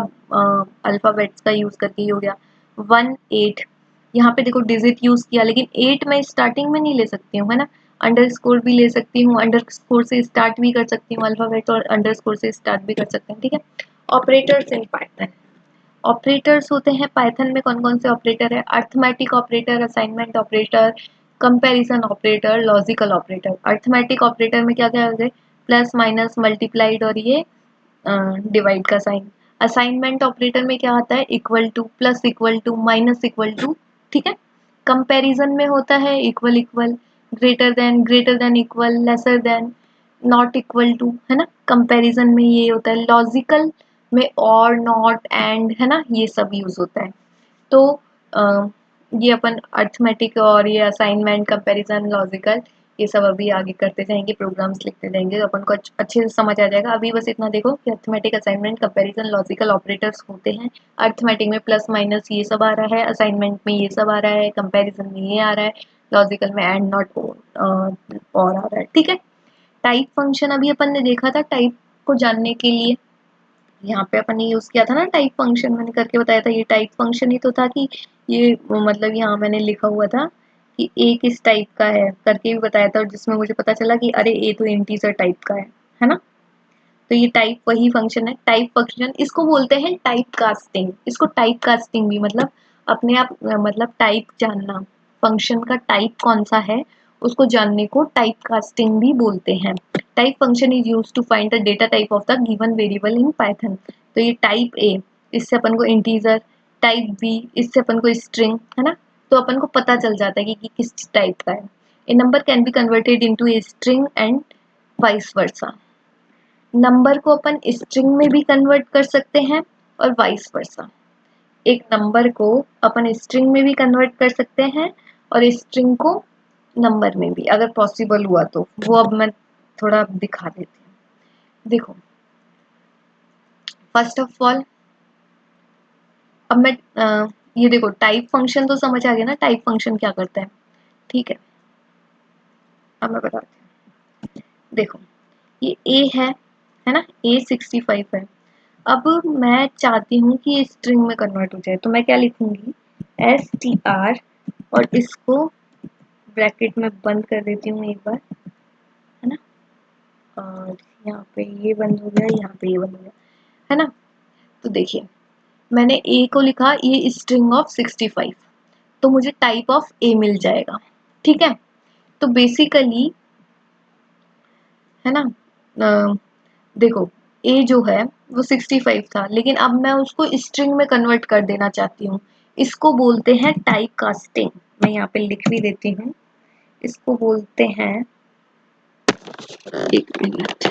अल्फाबेट्स का यूज करके ही हो गया। 1 8, यहाँ पे देखो डिजिट यूज किया, लेकिन 8 मैं स्टार्टिंग में नहीं ले सकती हूँ, है ना। अंडरस्कोर भी ले सकती हूँ, अंडरस्कोर से स्टार्ट भी कर सकती हूँ अल्फाबेट, और अंडरस्कोर से स्टार्ट भी कर सकते हैं, ठीक है। Operators in Python. ऑपरेटर्स होते हैं पाइथन में, कौन कौन से ऑपरेटर है? Arithmetic operator, assignment operator, comparison operator, logical operator. Arithmetic operator में क्या क्या हो गए? प्लस माइनस मल्टीप्लाइड और ये डिवाइड का साइन। असाइनमेंट ऑपरेटर में क्या आता है? Equal to, plus equal to, minus equal to, ठीक है। कंपैरिजन में होता है equal equal, greater than equal, lesser than, not equal to, है ना। कंपैरिजन में ये होता है। लॉजिकल में और, नॉट, एंड, है ना, ये सब यूज होता है। तो ये अपन अर्थमेटिक और ये असाइनमेंट, कंपैरिजन, लॉजिकल, ये सब अभी आगे करते जाएंगे, प्रोग्राम्स लिखते जाएंगे तो अपन को अच्छे से समझ आ जाएगा। अभी बस इतना देखो कि arithmetic, assignment, comparison, logical operators होते हैं। अर्थमेटिक में प्लस माइनस ये सब आ रहा है, असाइनमेंट में ये सब आ रहा है, कंपैरिजन में ये आ रहा है, लॉजिकल में एंड, नॉट, और आ रहा है, ठीक है। टाइप फंक्शन अभी अपन ने देखा था, टाइप को जानने के लिए यहाँ पे अपन ने यूज किया था ना टाइप फंक्शन, मैंने करके बताया था। ये टाइप फंक्शन ही तो था कि ये मतलब यहाँ मैंने लिखा हुआ था कि ए किस टाइप का है करके भी बताया था, और जिसमें मुझे पता चला कि अरे ए तो इंटीजर टाइप का है ना। तो ये टाइप वही फंक्शन है, टाइप फंक्शन। इसको बोलते हैं टाइप कास्टिंग। इसको टाइप कास्टिंग भी मतलब अपने आप मतलब टाइप जानना, फंक्शन का टाइप कौन सा है उसको जानने को टाइप कास्टिंग भी बोलते हैं। Type function is used to find the data type of the given variable in Python. तो ये टाइप ए, इससे अपन को इंटीजर, टाइप बी, इससे अपन को स्ट्रिंग, है ना। तो अपन को पता चल जाता है कि किस टाइप का है। A number can be converted into a string and vice versa. Number को अपन स्ट्रिंग में भी कन्वर्ट कर सकते हैं और वाइस वर्सा। एक नंबर को अपन स्ट्रिंग में भी कन्वर्ट कर सकते हैं और स्ट्रिंग को नंबर में भी, अगर पॉसिबल हुआ तो। वो अब मैं थोड़ा दिखा देती हूँ। देखो, फर्स्ट ऑफ ऑल अब मैं ये देखो, टाइप फंक्शन तो समझ आ गया ना, टाइप फंक्शन क्या करता है, ठीक है। अब मैं बताती हूँ, देखो ये ए है ना, A65 है। अब मैं चाहती हूँ कि ये स्ट्रिंग में कन्वर्ट हो जाए, तो मैं क्या लिखूंगी? STR, और इसको ब्रैकेट में बंद कर देती हूँ एक बार, है ना। और यहाँ पे ये बंद हो गया, यहाँ पे ये बंद हो गया, है ना। तो देखिए, मैंने ए को लिखा ये स्ट्रिंग ऑफ 65, तो मुझे टाइप ऑफ ए मिल जाएगा, ठीक है। तो बेसिकली, है ना, देखो ए जो है वो 65 था, लेकिन अब मैं उसको स्ट्रिंग में कन्वर्ट कर देना चाहती हूँ। इसको बोलते हैं टाइप कास्टिंग। मैं यहाँ पे लिख भी देती हूँ, इसको बोलते हैं, एक मिनट,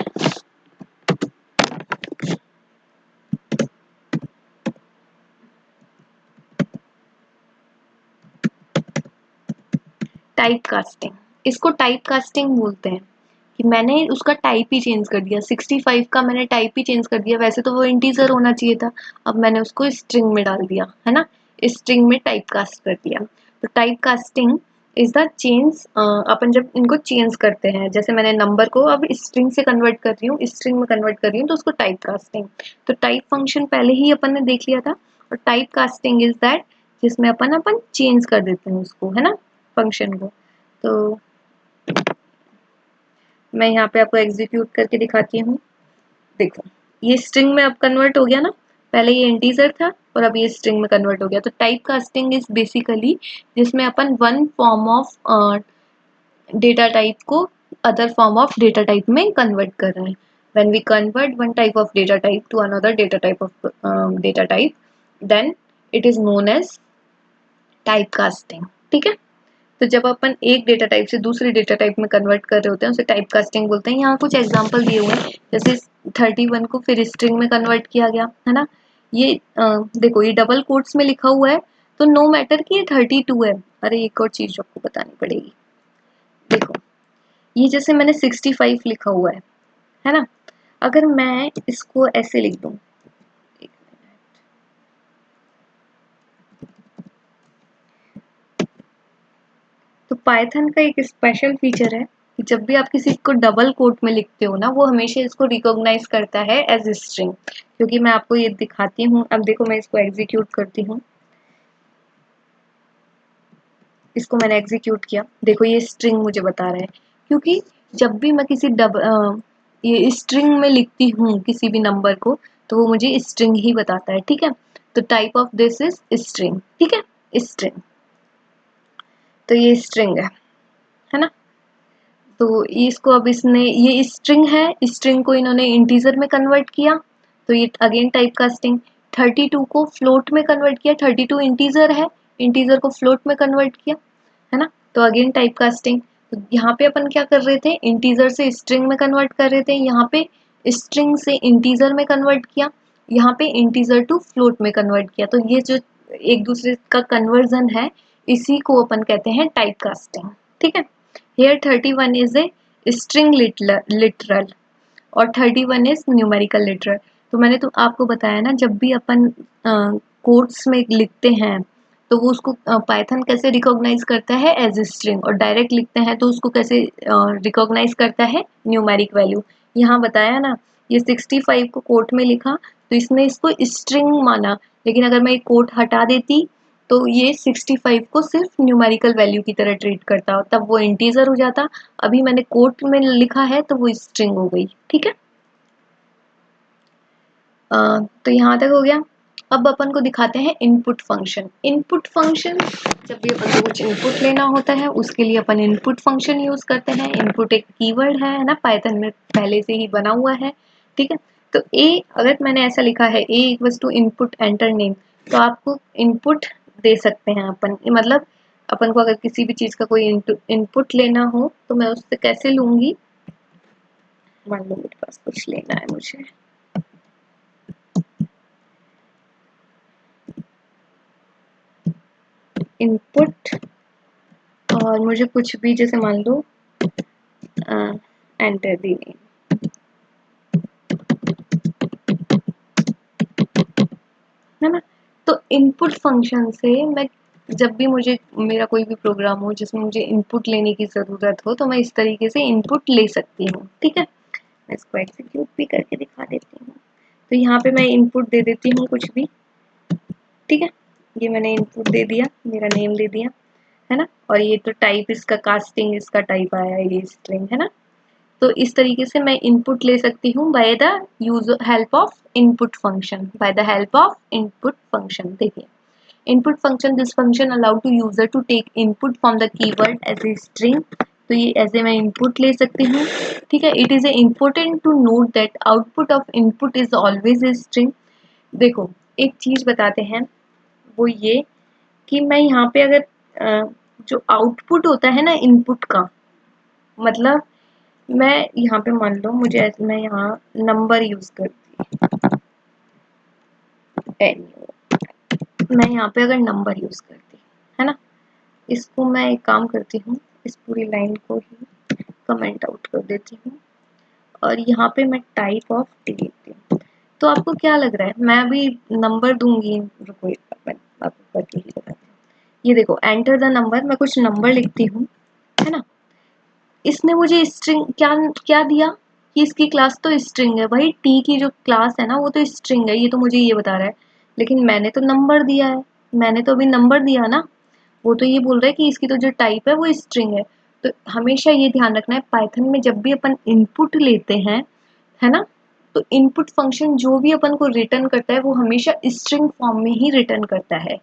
टाइप कास्टिंग। इसको टाइप कास्टिंग बोलते हैं कि मैंने उसका टाइप ही चेंज कर दिया। 65 का मैंने टाइप ही चेंज कर दिया, वैसे तो वो इंटीजर होना चाहिए था, अब मैंने उसको स्ट्रिंग में डाल दिया, है ना, स्ट्रिंग में टाइप कास्ट कर दिया। तो type casting is the change, अपन जब इनको चेंज करते हैं, जैसे मैंने नंबर को अब स्ट्रिंग से कन्वर्ट कर रही हूँ, स्ट्रिंग में कन्वर्ट कर रही हूँ, तो उसको टाइप कास्टिंग। तो टाइप फंक्शन पहले ही अपन ने देख लिया था, और टाइप कास्टिंग इज दैट जिसमें अपन चेंज कर देते हैं उसको, है ना, फंक्शन को। तो मैं यहाँ पे आपको एग्जीक्यूट करके दिखाती हूँ। देखो, ये स्ट्रिंग में अब कन्वर्ट हो गया ना, पहले ये इंटीजर था और अब ये स्ट्रिंग में कन्वर्ट हो गया। तो टाइप कास्टिंग इज बेसिकली जिसमें अपन one form of data type को other form of data type में कन्वर्ट कर रहे हैं। When we convert one type of data type to another data type of data type, then it is known as type casting. ठीक है, तो जब अपन एक डेटा टाइप से दूसरी डेटा टाइप में कन्वर्ट कर रहे होते हैं उसे टाइप कास्टिंग बोलते हैं। यहाँ कुछ एग्जांपल दिए हुए हैं, जैसे 31 को फिर स्ट्रिंग में कन्वर्ट किया गया, है ना। ये देखो, ये डबल कोट्स में लिखा हुआ है, तो नो मैटर कि ये 32 है। अरे एक और चीज आपको बतानी पड़ेगी, देखो, ये जैसे मैंने 65 लिखा हुआ है ना, अगर मैं इसको ऐसे लिख दूं, तो पाइथन का एक स्पेशल फीचर है कि जब भी आप किसी को डबल कोट में लिखते हो ना, वो हमेशा इसको रिकॉग्नाइज करता है एज स्ट्रिंग। क्योंकि मैं आपको ये दिखाती हूँ, अब देखो मैं इसको एग्जीक्यूट करती हूँ, इसको मैंने एग्जीक्यूट किया, देखो ये स्ट्रिंग मुझे बता रहा है, क्योंकि जब भी मैं किसी ये स्ट्रिंग में लिखती हूँ किसी भी नंबर को, तो वो मुझे स्ट्रिंग ही बताता है। ठीक है, तो type of this is string. ठीक है, स्ट्रिंग, तो ये स्ट्रिंग है ना। तो इसको अब इसने, ये स्ट्रिंग है, स्ट्रिंग को इन्होंने इंटीजर में कन्वर्ट किया, तो ये अगेन टाइप कास्टिंग। 32 को फ्लोट में कन्वर्ट किया, 32 इंटीजर है, इंटीजर को फ्लोट में कन्वर्ट किया, है ना, तो अगेन टाइप कास्टिंग। तो यहाँ पे अपन क्या कर रहे थे, इंटीजर से स्ट्रिंग में कन्वर्ट कर रहे थे, यहाँ पे स्ट्रिंग से इंटीजर में कन्वर्ट किया, यहाँ पे इंटीजर टू फ्लोट में कन्वर्ट किया। तो ये जो एक दूसरे का कन्वर्जन है, इसी को अपन कहते हैं टाइप कास्टिंग। ठीक है, here 31 is a string literal और 31 is numerical literal। तो मैंने तो आपको बताया ना, जब भी अपन कोट्स में लिखते हैं तो वो उसको पाइथन कैसे रिकॉग्नाइज करता है एज स्ट्रिंग, और डायरेक्ट लिखते हैं तो उसको कैसे रिकॉग्नाइज करता है न्यूमेरिक वैल्यू। यहाँ बताया ना, ये 65 को कोट में लिखा तो इसने इसको स्ट्रिंग माना, लेकिन अगर मैं ये कोट हटा देती तो ये 65 को सिर्फ न्यूमेरिकल वैल्यू की तरह ट्रीट करता, तब वो इंटीजर हो जाता। अभी मैंने कोट में लिखा है तो वो स्ट्रिंग हो गई। ठीक है, तो यहाँ तक हो गया। अब अपन को दिखाते हैं इनपुट फंक्शन। इनपुट फंक्शन, जब भी अपन को कुछ इनपुट लेना होता है उसके लिए अपन इनपुट फंक्शन यूज करते हैं। इनपुट एक कीवर्ड है ना, पाइथन में पहले से ही बना हुआ है। ठीक है, तो ए, अगर मैंने ऐसा लिखा है a equals to input enter name, तो आपको इनपुट दे सकते हैं अपन, मतलब अपन को अगर किसी भी चीज का कोई इनपुट लेना हो तो मैं उससे कैसे लूंगी, मान लो मेरे पास कुछ लेना है, मुझे इनपुट, और मुझे कुछ भी, जैसे मान लो एंटर दी नेम, है ना। तो इनपुट फंक्शन से मैं, जब भी मुझे मेरा कोई भी प्रोग्राम हो जिसमें मुझे इनपुट लेने की ज़रूरत हो, तो मैं इस तरीके से इनपुट ले सकती हूँ। ठीक है, मैं इसको एग्जीक्यूट भी करके दिखा देती हूँ। तो यहाँ पे मैं इनपुट दे देती हूँ कुछ भी। ठीक है, ये मैंने इनपुट दे दिया, मेरा नेम दे दिया, है ना, और ये तो टाइप इसका कास्टिंग, इसका टाइप आया, ये स्ट्रिंग है ना। तो इस तरीके से मैं इनपुट ले सकती हूँ by the use help of input function, by the help of input function. देखिए, input function, this function allow to user to take input from the keyword as a string तो ये ऐसे मैं इनपुट ले सकती हूँ, ठीक है। It is a important to note that output of input is always a string. देखो एक चीज़ बताते हैं, वो ये कि मैं यहाँ पे अगर जो आउटपुट होता है ना इनपुट का, मतलब मैं यहाँ पे मान लो मैं यहाँ नंबर यूज करती, मैं यहाँ पे अगर नंबर यूज करती है ना, इसको मैं एक काम करती हूँ, इस पूरी लाइन को ही कमेंट आउट कर देती हूँ और यहाँ पे मैं टाइप ऑफ डी लिखती हूँ। तो आपको क्या लग रहा है, मैं अभी नंबर दूंगी, रुको एक बार मैं आपको करके ही बताती हूँ। ये देखो एंटर द नंबर, मैं कुछ नंबर लिखती हूँ, है ना। इसने मुझे स्ट्रिंग क्या क्या दिया कि इसकी क्लास तो स्ट्रिंग है। भाई टी की जो क्लास है ना वो तो स्ट्रिंग है, ये तो मुझे ये बता रहा है, लेकिन मैंने तो नंबर दिया है, मैंने तो अभी नंबर दिया ना, वो तो ये बोल रहा है कि इसकी तो जो टाइप है वो स्ट्रिंग है। तो हमेशा ये ध्यान रखना है, पाइथन में जब भी अपन इनपुट लेते हैं, है ना, तो इनपुट फंक्शन जो भी अपन को रिटर्न करता है वो हमेशा स्ट्रिंग फॉर्म में ही रिटर्न करता है।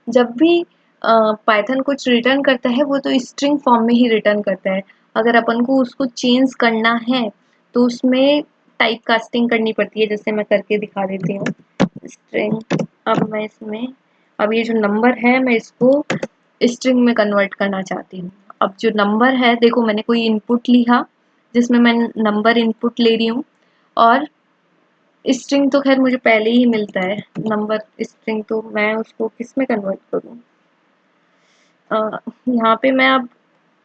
जब भी पाइथन कुछ रिटर्न करता है वो तो स्ट्रिंग फॉर्म में ही रिटर्न करता है। अगर अपन को उसको चेंज करना है तो उसमें टाइप कास्टिंग करनी पड़ती है, जैसे मैं करके दिखा देती हूँ। स्ट्रिंग, अब मैं इसमें, अब ये जो नंबर है मैं इसको स्ट्रिंग में कन्वर्ट करना चाहती हूँ। अब जो नंबर है, देखो मैंने कोई इनपुट लिखा जिसमें मैं नंबर इनपुट ले रही हूँ, और स्ट्रिंग तो खैर मुझे पहले ही मिलता है नंबर स्ट्रिंग, तो मैं उसको किस में कन्वर्ट करूँ। यहाँ पे मैं अब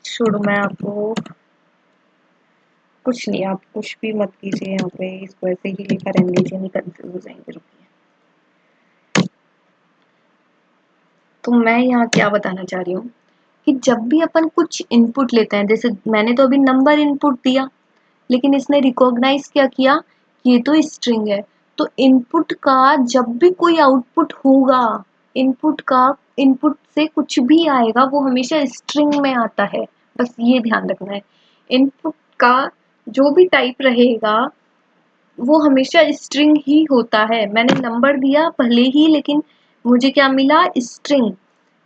छोड़ो, मैं आपको कुछ नहीं, आप कुछ भी मत कीजिए यहाँ पे, इसको ऐसे ही लिखा रहने दीजिए, नहीं कंफ्यूज हो जाएंगे, रुकिए। तो मैं यहाँ क्या बताना चाह रही हूँ कि जब भी अपन कुछ इनपुट लेते हैं, जैसे मैंने तो अभी नंबर इनपुट दिया, लेकिन इसने रिकॉग्नाइज क्या किया कि ये तो स्ट्रिंग है। तो इनपुट का जब भी कोई आउटपुट होगा, इनपुट से कुछ भी आएगा वो हमेशा स्ट्रिंग में आता है, बस ये ध्यान रखना है। इनपुट का जो भी टाइप रहेगा वो हमेशा स्ट्रिंग ही होता है। मैंने नंबर दिया भले ही, लेकिन मुझे क्या मिला, स्ट्रिंग।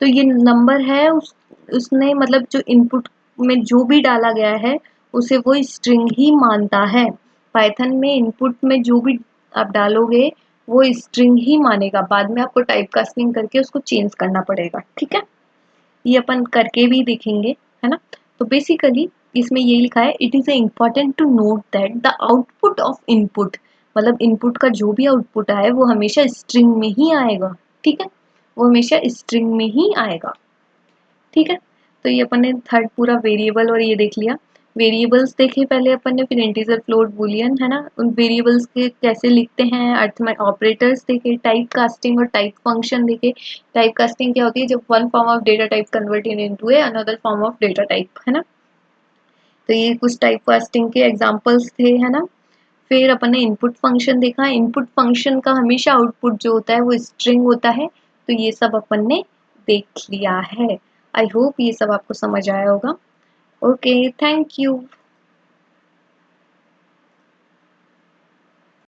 तो ये नंबर है, उसने मतलब जो इनपुट में जो भी डाला गया है उसे वो स्ट्रिंग ही मानता है। पाइथन में इनपुट में जो भी आप डालोगे वो स्ट्रिंग ही मानेगा, बाद में आपको टाइप कास्टिंग करके उसको चेंज करना पड़ेगा, ठीक है। ये अपन करके भी देखेंगे, है ना। तो बेसिकली इसमें ये लिखा है, it is important to note that the output of input, मतलब इनपुट का जो भी आउटपुट आए वो हमेशा स्ट्रिंग में ही आएगा, ठीक है, वो हमेशा स्ट्रिंग में ही आएगा, ठीक है। तो ये अपन ने थर्ड पूरा वेरिएबल और ये देख लिया। वेरिएबल्स देखे पहले अपन ने, फिर इंटीजर, फ्लोट, बूलियन, है ना, उन वेरिएबल्स के कैसे लिखते हैं, अरिथमेटिक ऑपरेटर्स देखे, टाइप कास्टिंग और टाइप फंक्शन देखे। टाइप कास्टिंग क्या होती है, जब one form of data type convert into a another form of data type, है ना। तो ये कुछ टाइप कास्टिंग के एग्जांपल्स थे, है ना। फिर अपन ने इनपुट फंक्शन देखा, इनपुट फंक्शन का हमेशा आउटपुट जो होता है वो स्ट्रिंग होता है। तो ये सब अपन ने देख लिया है। आई होप ये सब आपको समझ आया होगा। Okay, thank you.